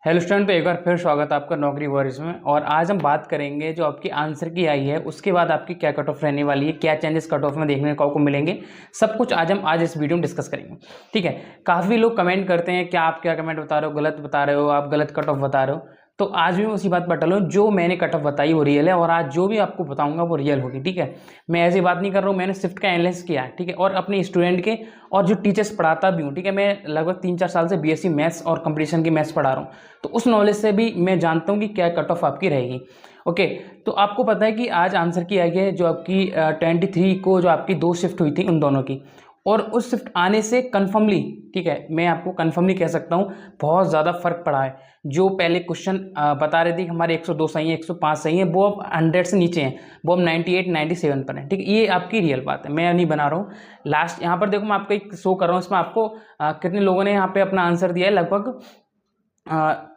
Hello student, तो एक बार फिर स्वागत है आपका नौकरी वॉरिस में। और आज हम बात करेंगे जो आपकी आंसर की आई है उसके बाद आपकी क्या कट ऑफ रहने वाली है, क्या चेंजेस कट ऑफ में देखने को आपको मिलेंगे, सब कुछ आज इस वीडियो में डिस्कस करेंगे। ठीक है। काफ़ी लोग कमेंट करते हैं क्या आप क्या कमेंट बता रहे हो, गलत बता रहे हो, आप गलत कट ऑफ बता रहे हो। तो आज भी मैं उसी बात पर अटल हूँ, जो मैंने कट ऑफ बताई वो रियल है और आज जो भी आपको बताऊंगा वो रियल होगी। ठीक है। मैं ऐसी बात नहीं कर रहा हूँ, मैंने शिफ्ट का एनालिसिस किया है। ठीक है। और अपने स्टूडेंट के और जो टीचर्स पढ़ाता भी हूँ। ठीक है। मैं लगभग 3-4 साल से बीएससी मैथ्स और कंपटीशन की मैथ्स पढ़ा रहा हूँ, तो उस नॉलेज से भी मैं जानता हूँ कि क्या कट ऑफ आपकी रहेगी। ओके। तो आपको पता है कि आज आंसर की आई है जो आपकी 23 को जो आपकी 2 शिफ्ट हुई थी उन दोनों की, और उस शिफ्ट आने से कन्फर्मली, ठीक है, मैं आपको कन्फर्मली कह सकता हूँ बहुत ज़्यादा फर्क पड़ा है। जो पहले क्वेश्चन बता रहे थे कि हमारे 102 सही है, 105 सही है, वो अब 100 से नीचे हैं, वो अब 98 97 पर है। ठीक है। ये आपकी रियल बात है, मैं नहीं बना रहा हूँ। लास्ट यहाँ पर देखो, मैं आपको एक शो कर रहा हूँ, इसमें आपको कितने लोगों ने यहाँ पे अपना आंसर दिया है। लगभग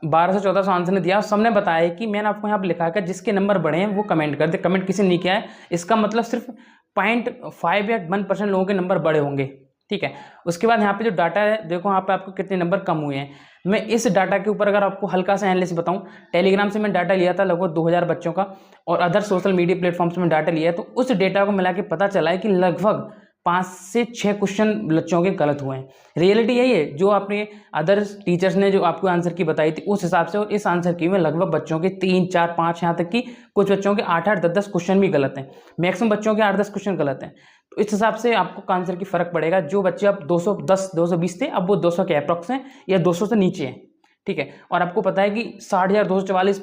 1200-1400 आंसर ने दिया। सबने बताया कि मैंने आपको यहाँ पर लिखा है कि जिसके नंबर बढ़े हैं वो कमेंट कर दे। कमेंट किसी ने नहीं किया है, इसका मतलब सिर्फ 0.5 या 1% लोगों के नंबर बड़े होंगे। ठीक है। उसके बाद यहाँ पे जो डाटा है देखो, यहाँ पे आपको कितने नंबर कम हुए हैं। मैं इस डाटा के ऊपर अगर आपको हल्का सा एनालिसिस बताऊं, टेलीग्राम से मैं डाटा लिया था लगभग 2000 बच्चों का, और अदर सोशल मीडिया प्लेटफॉर्म्स में डाटा लिया है, तो उस डेटा को मिला के पता चला है कि लगभग 5 से 6 क्वेश्चन बच्चों के गलत हुए हैं। रियलिटी यही है, जो आपने अदर टीचर्स ने जो आपको आंसर की बताई थी उस हिसाब से, और इस आंसर की में लगभग बच्चों के 3, 4, 5, यहाँ तक कि कुछ बच्चों के 8, 8, 10 क्वेश्चन भी गलत हैं। मैक्सिमम बच्चों के 8-10 क्वेश्चन गलत हैं। तो इस हिसाब से आपको आंसर की फर्क पड़ेगा। जो बच्चे अब 210 220 थे, अब वो 200 के अप्रॉक्स हैं या 200 से नीचे हैं। ठीक है। और आपको पता है कि 60,244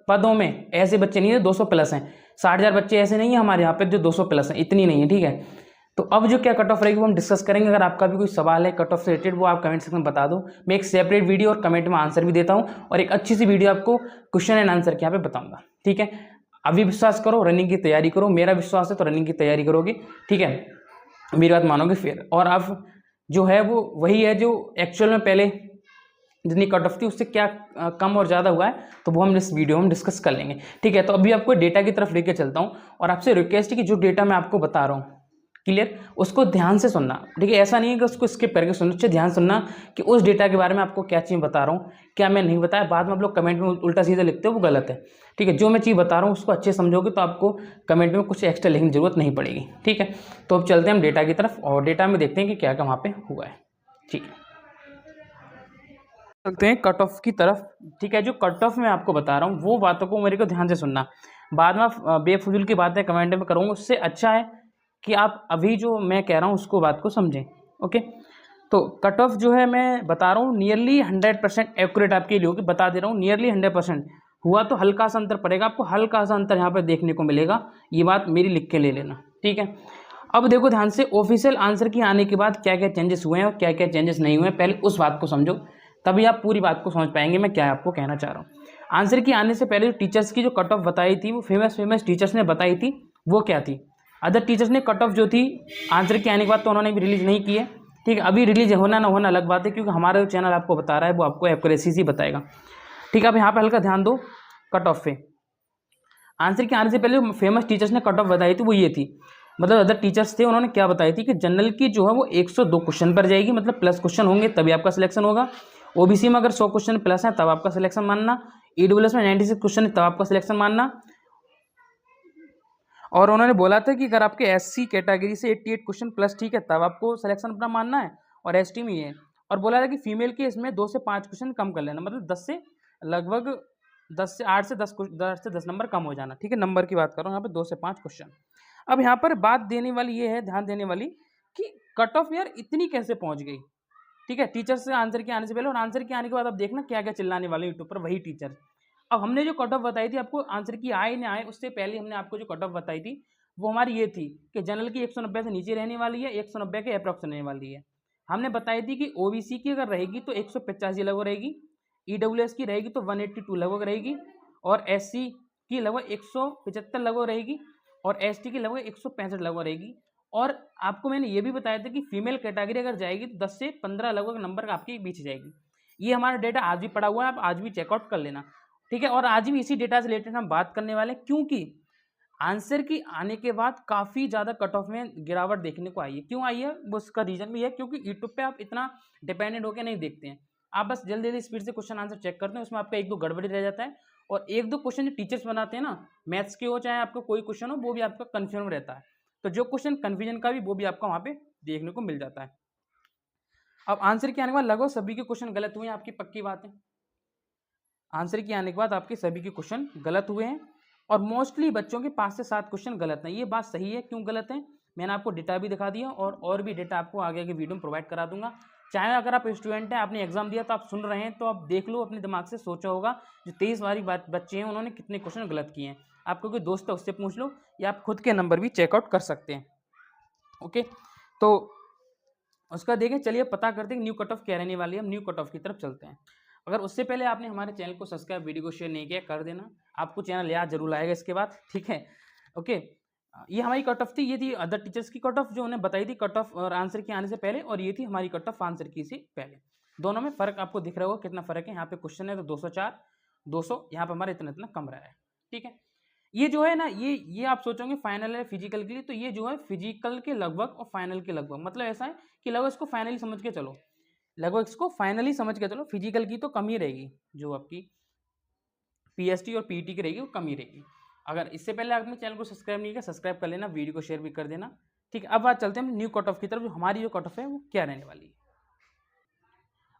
पदों में ऐसे बच्चे नहीं है 200 प्लस हैं। 60,000 बच्चे ऐसे नहीं है हमारे यहाँ पे जो 200 प्लस हैं, इतनी नहीं है। ठीक है। तो अब जो क्या कट ऑफ रहेगी वो हम डिस्कस करेंगे। अगर आपका भी कोई सवाल है कट ऑफ से रिलेटेड, वो आप कमेंट सेक्शन में बता दो। मैं एक सेपरेट वीडियो और कमेंट में आंसर भी देता हूँ, और एक अच्छी सी वीडियो आपको क्वेश्चन एंड आंसर के यहाँ पे बताऊंगा। ठीक है। अभी विश्वास करो, रनिंग की तैयारी करो। मेरा विश्वास है तो रनिंग की तैयारी करोगे। ठीक है। मेरी बात मानोगे फिर। और अब जो है वो वही है जो एक्चुअल में पहले जितनी कट ऑफ थी उससे क्या कम और ज़्यादा हुआ है, तो वो हम इस वीडियो में डिस्कस कर लेंगे। ठीक है। तो अभी आपको डेटा की तरफ लेके चलता हूँ, और आपसे रिक्वेस्ट है कि जो डेटा मैं आपको बता रहा हूँ, क्लियर, उसको ध्यान से सुनना। ठीक है। ऐसा नहीं है कि उसको स्किप करके सुनना, अच्छे ध्यान सुनना कि उस डेटा के बारे में आपको क्या चीज़ बता रहा हूँ, क्या मैं नहीं बताया। बाद में आप लोग कमेंट में उल्टा सीधा लिखते हो, वो गलत है। ठीक है। जो मैं चीज़ बता रहा हूँ उसको अच्छे समझोगे तो आपको कमेंट में कुछ एक्स्ट्रा लिखने की जरूरत नहीं पड़ेगी। ठीक है। तो अब चलते हैं हम डेटा की तरफ, और डेटा में देखते हैं कि क्या क्या वहाँ पे हुआ है। ठीक है। चलते हैं कट ऑफ की तरफ। ठीक है। जो कट ऑफ मैं आपको बता रहा हूँ वो बातों को मेरे को ध्यान से सुनना। बाद में आप बेफजूल की बातें कमेंट में करूँगा, उससे अच्छा है कि आप अभी जो मैं कह रहा हूँ उसको बात को समझें। ओके। तो कट ऑफ जो है मैं बता रहा हूँ नियरली 100% एक्यूरेट आपके लिए होगी। बता दे रहा हूँ नियरली 100% हुआ तो हल्का सा अंतर पड़ेगा, आपको हल्का सा अंतर यहाँ पर देखने को मिलेगा। ये बात मेरी लिख के ले लेना। ठीक है। अब देखो ध्यान से, ऑफिशियल आंसर की आने के बाद क्या क्या चेंजेस हुए हैं और क्या क्या चेंजेस नहीं हुए हैं, पहले उस बात को समझो, तभी आप पूरी बात को समझ पाएंगे मैं क्या आपको कहना चाह रहा हूँ। आंसर की आने से पहले जो टीचर्स की जो कट ऑफ बताई थी, वो फेमस टीचर्स ने बताई थी, वो क्या थी। अदर टीचर्स ने कट ऑफ जो थी आंसर के आने के बाद तो उन्होंने भी रिलीज नहीं की है। ठीक है। अभी रिलीज होना ना होना अलग बात है, क्योंकि हमारा जो चैनल आपको बता रहा है वो आपको एक्यूरेसी से बताएगा। ठीक है। अब यहाँ पे हल्का ध्यान दो कट ऑफ पे। आंसर के आने से पहले फेमस टीचर्स ने कट ऑफ बताई थी वो ये थी, मतलब अदर टीचर्स थे उन्होंने क्या बताई थी कि जनरल की जो है वो 102 क्वेश्चन पर जाएगी, मतलब प्लस क्वेश्चन होंगे तभी आपका सिलेक्शन होगा। ओबीसी में अगर 100 क्वेश्चन प्लस है तब आपका सिलेक्शन मानना। ईडब्ल्यूएस में 96 क्वेश्चन है तब आपका सिलेक्शन मानना। और उन्होंने बोला था कि अगर आपके एससी कैटेगरी से 88 क्वेश्चन प्लस, ठीक है, तब आपको सिलेक्शन अपना मानना है, और एसटी में ये। और बोला था कि फीमेल के इसमें 2 से 5 क्वेश्चन कम कर लेना, मतलब 10 से लगभग 10 से 8 से 10 नंबर कम हो जाना। ठीक है। नंबर की बात कर रहा हूँ यहाँ पे, 2 से 5 क्वेश्चन। अब यहाँ पर बात देने वाली ये है, ध्यान देने वाली, कि कट ऑफ यार इतनी कैसे पहुँच गई। ठीक है। टीचर से आंसर के आने से पहले और आंसर के आने के बाद अब देखना क्या क्या चिल्लाने वाले यूट्यूब पर वही टीचर। अब हमने जो कट ऑफ बताई थी आपको, आंसर की आए ना आए उससे पहले हमने आपको जो कट ऑफ बताई थी वो हमारी ये थी कि जनरल की 190 से नीचे रहने वाली है, 190 के अप्रॉक्स रहने वाली है। हमने बताई थी कि ओबीसी की अगर रहेगी तो 185 लगभग रहेगी, ईडब्ल्यूएस की रहेगी तो 182 लगभग रहेगी, और एससी की लगभग 175 लगभग रहेगी, और एसटी की लगभग 165 लगभग रहेगी। और आपको मैंने ये भी बताया था कि फीमेल कैटेगरी अगर जाएगी तो 10 से 15 लगभग नंबर आपके बीच जाएगी। ये हमारा डेटा आज भी पड़ा हुआ है, आप आज भी चेकआउट कर लेना। ठीक है। और आज भी इसी डेटा से रिलेटेड हम बात करने वाले हैं, क्योंकि आंसर की आने के बाद काफ़ी ज़्यादा कट ऑफ में गिरावट देखने को आई है। क्यों आई है वो उसका रीज़न भी है, क्योंकि यूट्यूब पे आप इतना डिपेंडेंट होकर नहीं देखते हैं। आप बस जल्दी जल्दी स्पीड से क्वेश्चन आंसर चेक करते हैं, उसमें आपका एक दो गड़बड़ी रह जाता है, और एक दो क्वेश्चन जो टीचर्स बनाते हैं ना, मैथ्स के हो चाहे आपका कोई क्वेश्चन हो, वो भी आपका कन्फ्यूजन रहता है। तो जो क्वेश्चन कन्फ्यूजन का भी वो भी आपका वहाँ पे देखने को मिल जाता है। अब आंसर के आने के बाद लगभग सभी के क्वेश्चन गलत हुए हैं, आपकी पक्की बात है। आंसर के आने के बाद आपके सभी के क्वेश्चन गलत हुए हैं, और मोस्टली बच्चों के 5 से 7 क्वेश्चन गलत हैं। ये बात सही है, क्यों गलत है मैंने आपको डेटा भी दिखा दिया, और भी डेटा आपको आगे के वीडियो में प्रोवाइड करा दूंगा। चाहे अगर आप स्टूडेंट हैं, आपने एग्जाम दिया तो आप सुन रहे हैं, तो आप देख लो, अपने दिमाग से सोचा होगा जो 23 वाली बच्चे हैं उन्होंने कितने क्वेश्चन गलत किए हैं। आपको कोई दोस्त है उससे पूछ लो, या आप खुद के नंबर भी चेकआउट कर सकते हैं। ओके, तो उसका देखें, चलिए पता करते हैं न्यू कट ऑफ क्या रहने वाली है। हम न्यू कट ऑफ की तरफ चलते हैं। अगर उससे पहले आपने हमारे चैनल को सब्सक्राइब, वीडियो को शेयर नहीं किया, कर देना, आपको चैनल याद जरूर आएगा इसके बाद, ठीक है। ओके, ये हमारी कट ऑफ थी, ये थी अदर टीचर्स की कट ऑफ जो उन्हें बताई थी कट ऑफ और आंसर के आने से पहले, और ये थी हमारी कट ऑफ आंसर की से पहले। दोनों में फर्क आपको दिख रहा होगा कितना फर्क है। यहाँ पे क्वेश्चन है तो 204, 200, यहाँ पे हमारा इतना इतना कम रहा है, ठीक है। ये जो है ना, ये आप सोचोगे फाइनल है फिजिकल के लिए, तो ये जो है फिजिकल के लगभग और फाइनल के लगभग, मतलब ऐसा है कि लगभग इसको फाइनली समझ के चलो, लगभग इसको फाइनली समझ के चलो। फिजिकल की तो कम ही रहेगी, जो आपकी पीएसटी और पीटी की रहेगी वो कम ही रहेगी। अगर इससे पहले आपने चैनल को सब्सक्राइब नहीं किया, सब्सक्राइब कर लेना, वीडियो को शेयर भी कर देना, ठीक है। अब बात चलते हैं न्यू कट ऑफ की तरफ, जो हमारी जो कट ऑफ है वो क्या रहने वाली है।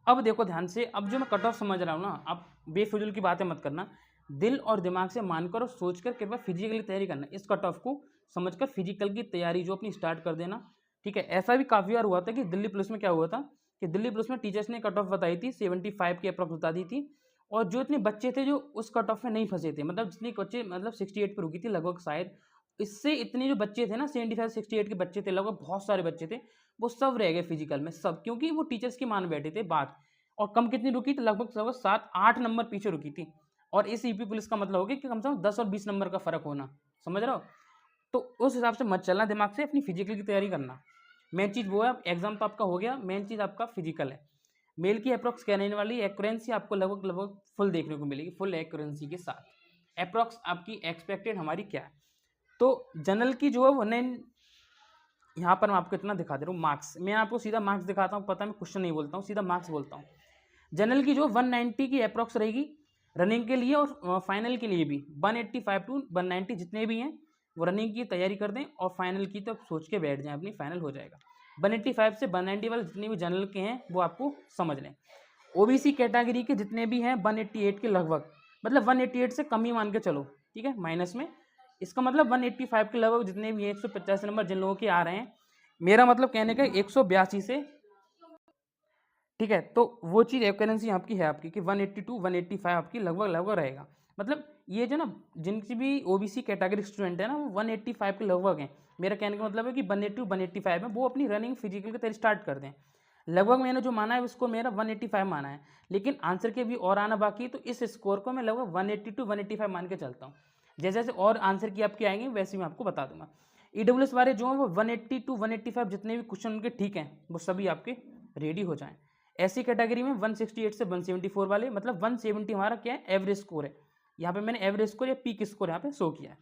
अब देखो ध्यान से, अब जो मैं कट ऑफ समझ रहा हूँ ना, आप बेफिजूल की बातें मत करना, दिल और दिमाग से मानकर और सोचकर कृपया फिजिकली तैयारी करना। इस कट ऑफ को समझकर फिजिकल की तैयारी जो अपनी स्टार्ट कर देना, ठीक है। ऐसा भी काफ़ी बार हुआ था कि दिल्ली पुलिस में क्या हुआ था कि दिल्ली पुलिस में टीचर्स ने कट ऑफ बताई थी 75 की अप्रॉक्स बता दी थी, और जो इतने बच्चे थे जो उस कट ऑफ में नहीं फंसे थे, मतलब जितने बच्चे मतलब 68 पर रुकी थी लगभग, शायद इससे इतने जो बच्चे थे ना 75 68 के बच्चे थे लगभग, बहुत सारे बच्चे थे, वो सब रह गए फिजिकल में सब, क्योंकि वो टीचर्स की मान बैठे थे बात। और कम कितनी रुकी थी, लगभग लगभग 7-8 नंबर पीछे रुकी थी। और इस ईपी पुलिस का मतलब हो गया कि कम से कम 10 और 20 नंबर का फर्क होना, समझ रहे हो। तो उस हिसाब से मत चलना, दिमाग से अपनी फिजिकल की तैयारी करना। मेन चीज़ वो है, एग्जाम तो आपका हो गया, मेन चीज़ आपका फिजिकल है। मेल की अप्रॉक्स क्या रहने वाली, एक्यूरेंसी आपको लगभग लगभग फुल देखने को मिलेगी, फुल एक्यूरेंसी के साथ। अप्रॉक्स आपकी एक्सपेक्टेड हमारी क्या है, तो जनरल की जो है वो यहाँ पर मैं आपको इतना दिखा दे रहा हूँ मार्क्स, मैं आपको सीधा मार्क्स दिखाता हूँ, पता है मैं क्वेश्चन नहीं बोलता हूँ, सीधा मार्क्स बोलता हूँ। जनरल की जो 190 की अप्रॉक्स रहेगी रनिंग के लिए, और फाइनल के लिए भी 185 टू 190 जितने भी हैं वो रनिंग की तैयारी कर दें, और फाइनल की तो सोच के बैठ जाएं, अपनी फाइनल हो जाएगा। 185 से 190 वाले जितने भी जनरल के हैं वो आपको समझ लें। ओबीसी कैटेगरी के जितने भी हैं 188 के लगभग, मतलब 188 से कम ही मान के चलो, ठीक है, माइनस में। इसका मतलब 185 के लगभग जितने भी हैं, 185 नंबर जिन लोगों के आ रहे हैं, मेरा मतलब कहने का 182 से, ठीक है। तो वो चीज़ एक्यूरेंसी आपकी है आपकी कि 182 185 आपकी लगभग लगभग रहेगा। मतलब ये जो ना जिनकी भी ओबीसी कैटेगरी स्टूडेंट है ना, वो 185 के लगभग हैं। मेरा कहने का मतलब है कि 182 185 में वो अपनी रनिंग फिजिकल की तैयारी स्टार्ट कर दें। लगभग मैंने जो माना है उसको मेरा 185 माना है, लेकिन आंसर के भी और आना बाकी है, तो इस स्कोर को मैं लगभग 182 185 मान के चलता हूँ। जैसे जैसे और आंसर की आपके आएंगे वैसे मैं आपको बता दूंगा। ईडब्ल्यूएस वाले जो हैं वो 180 टू 185 जितने भी क्वेश्चन उनके ठीक हैं वो सभी आपके रेडी हो जाएं। ऐसी कैटेगरी में 168 से 174 वाले, मतलब 170 हमारा क्या है, एवरेज स्कोर है। यहाँ पे मैंने एवरेज स्कोर या पीक स्कोर यहाँ पे शो किया है।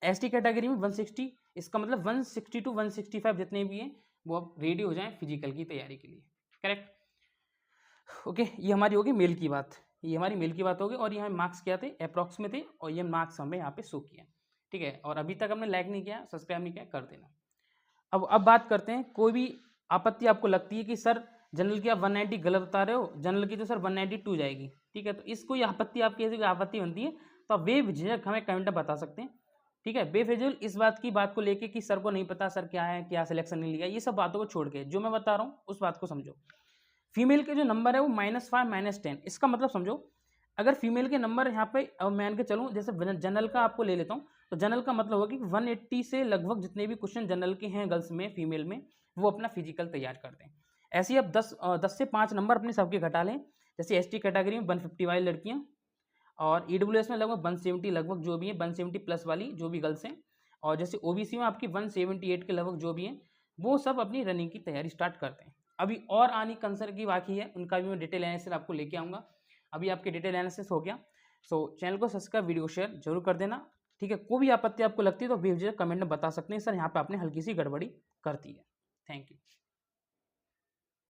एसटी कैटेगरी में 160, इसका मतलब 160 टू 165 जितने भी हैं वो अब रेडी हो जाएं फिजिकल की तैयारी के लिए, करेक्ट। ओके, ये हमारी होगी मेल की बात, ये हमारी मेल की बात होगी। और यहाँ मार्क्स क्या थे, अप्रॉक्स में थे, और ये मार्क्स हमें यहाँ पे शो किया, ठीक है। और अभी तक हमने लाइक नहीं किया, सब्सक्राइब नहीं किया, कर देना। अब बात करते हैं, कोई भी आपत्ति आपको लगती है कि सर जनरल की आप 190 गलत बता रहे हो, जनरल की तो सर 192 जाएगी, ठीक है। तो इस कोई आपत्ति आपकी ऐसी कोई आपत्ति बनती है तो आप बेझिझक हमें कमेंट में बता सकते हैं, ठीक है। बेफिजूल इस बात को लेके कि सर को नहीं पता, सर क्या है, क्या सिलेक्शन नहीं लिया, ये सब बातों को छोड़ के जो मैं बता रहा हूँ उस बात को समझो। फीमेल के जो नंबर है वो -5 -10, इसका मतलब समझो, अगर फीमेल के नंबर यहाँ पे मान के चलूँ, जैसे जनरल का आपको ले लेता हूँ, तो जनरल का मतलब होगा कि 180 से लगभग जितने भी क्वेश्चन जनरल के हैं गर्ल्स में, फीमेल में, वो अपना फिजिकल तैयार करते हैं। ऐसे ही आप 10 से 5 नंबर अपने सबके घटा लें। जैसे एसटी कैटेगरी में 150 वाली लड़कियाँ, और ईडब्ल्यूएस में लगभग 170 लगभग जो भी है, 170 प्लस वाली जो भी गर्ल्स हैं, और जैसे ओबीसी में आपकी 178 के लगभग जो भी हैं, वो सब अपनी रनिंग की तैयारी स्टार्ट करते हैं। अभी और आनी कंसर की बाकी है, उनका भी मैं डिटेल एनालिसिस आपको लेके आऊँगा। अभी आपके डिटेल एनालिसिस हो गया, सो चैनल को सब्सक्राइब, वीडियो शेयर जरूर कर देना, ठीक है। कोई भी आपत्ति आपको लगती है तो बेझिझक कमेंट में बता सकते हैं, सर यहाँ पे आपने हल्की सी गड़बड़ी करती है। Thank you.